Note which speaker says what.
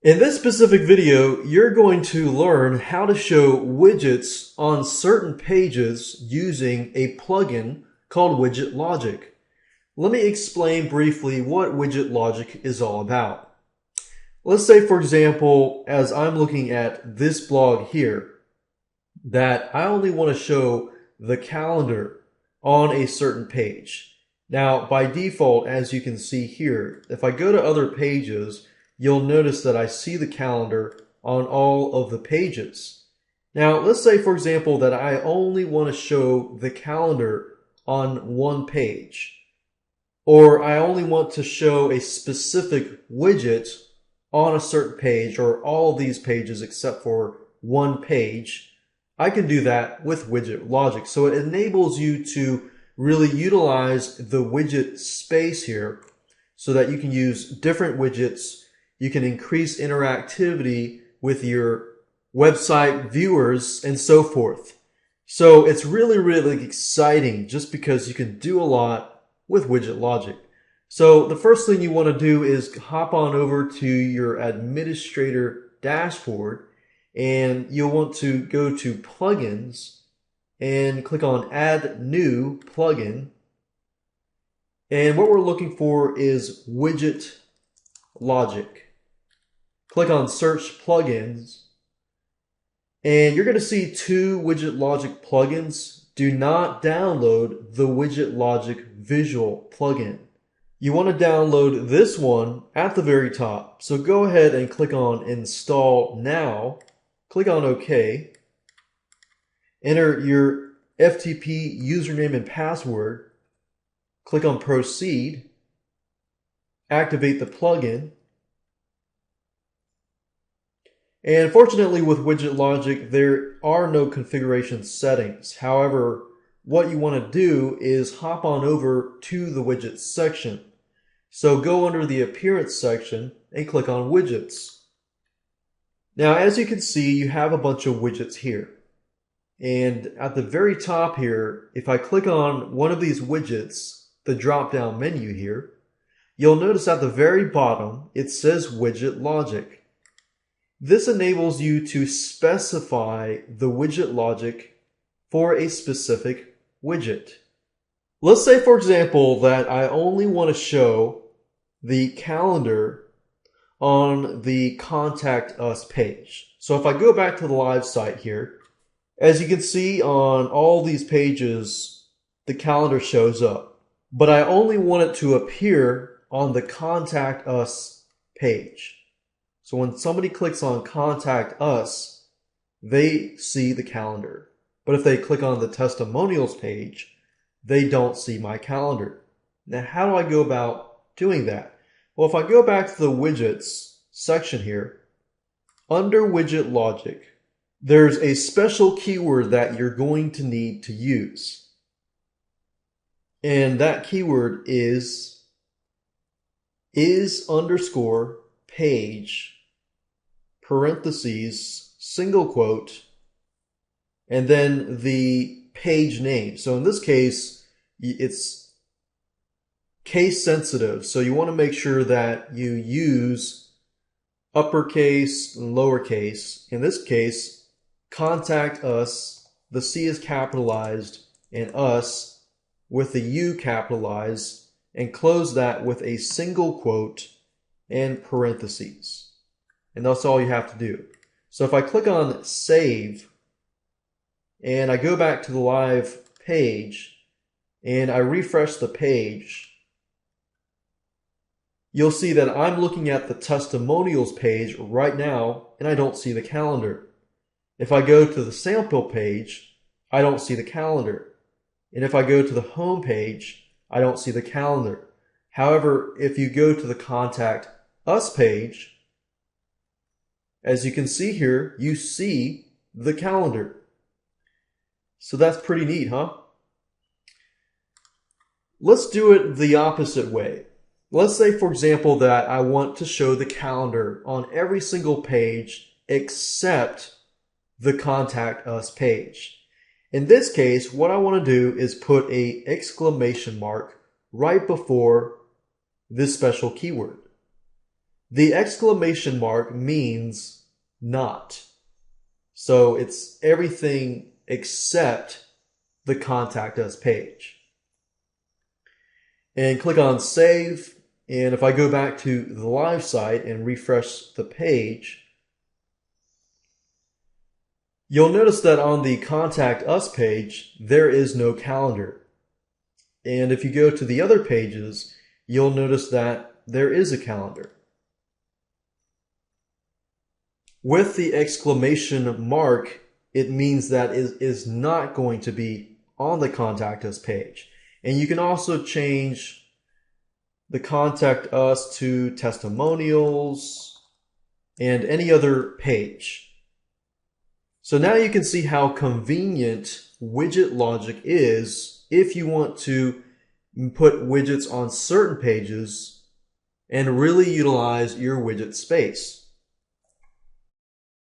Speaker 1: In this specific video, you're going to learn how to show widgets on certain pages using a plugin called Widget Logic. Let me explain briefly what Widget Logic is all about. Let's say, for example, as I'm looking at this blog here, that I only want to show the calendar on a certain page. Now, by default, as you can see here, if I go to other pages, you'll notice that I see the calendar on all of the pages. Now, let's say, for example, that I only want to show the calendar on one page, or I only want to show a specific widget on a certain page, or all of these pages except for one page. I can do that with Widget Logic. So it enables you to really utilize the widget space here so that you can use different widgets. You can increase interactivity with your website viewers and so forth. So it's really exciting just because you can do a lot with Widget Logic. So the first thing you want to do is hop on over to your administrator dashboard, and you'll want to go to plugins and click on add new plugin. And what we're looking for is Widget Logic. Click on search plugins, and you're going to see two Widget Logic plugins. Do not download the Widget Logic visual plugin. You want to download this one at the very top. So go ahead and click on install now. Click on OK. Enter your FTP username and password. Click on proceed. Activate the plugin. And fortunately with Widget Logic, there are no configuration settings. However, what you want to do is hop on over to the widgets section. So go under the appearance section and click on widgets. Now, as you can see, you have a bunch of widgets here. And at the very top here, if I click on one of these widgets, the drop-down menu here, you'll notice at the very bottom, it says Widget Logic. This enables you to specify the widget logic for a specific widget. Let's say, for example, that I only want to show the calendar on the Contact Us page. So if I go back to the live site here, as you can see on all these pages, the calendar shows up. But I only want it to appear on the Contact Us page. So when somebody clicks on Contact Us, they see the calendar. But if they click on the testimonials page, they don't see my calendar. Now, how do I go about doing that? Well, if I go back to the widgets section here, under Widget Logic, there's a special keyword that you're going to need to use. And that keyword is underscore page, parentheses, single quote, and then the page name. So in this case, it's case sensitive. So you want to make sure that you use uppercase and lowercase. In this case, Contact Us, the C is capitalized, and us with the U capitalized, and close that with a single quote and parentheses. And that's all you have to do. So if I click on save and I go back to the live page and I refresh the page, you'll see that I'm looking at the testimonials page right now and I don't see the calendar. If I go to the sample page, I don't see the calendar. And if I go to the home page, I don't see the calendar. However, if you go to the Contact Us page, as you can see here, you see the calendar. So that's pretty neat, huh? Let's do it the opposite way. Let's say, for example, that I want to show the calendar on every single page except the Contact Us page. In this case, what I want to do is put an exclamation mark right before this special keyword. The exclamation mark means not. So it's everything except the Contact Us page. And click on Save. And if I go back to the live site and refresh the page, you'll notice that on the Contact Us page, there is no calendar. And if you go to the other pages, you'll notice that there is a calendar. With the exclamation mark, it means that it is not going to be on the Contact Us page. And you can also change the Contact Us to testimonials and any other page. So now you can see how convenient widget logic is if you want to put widgets on certain pages and really utilize your widget space.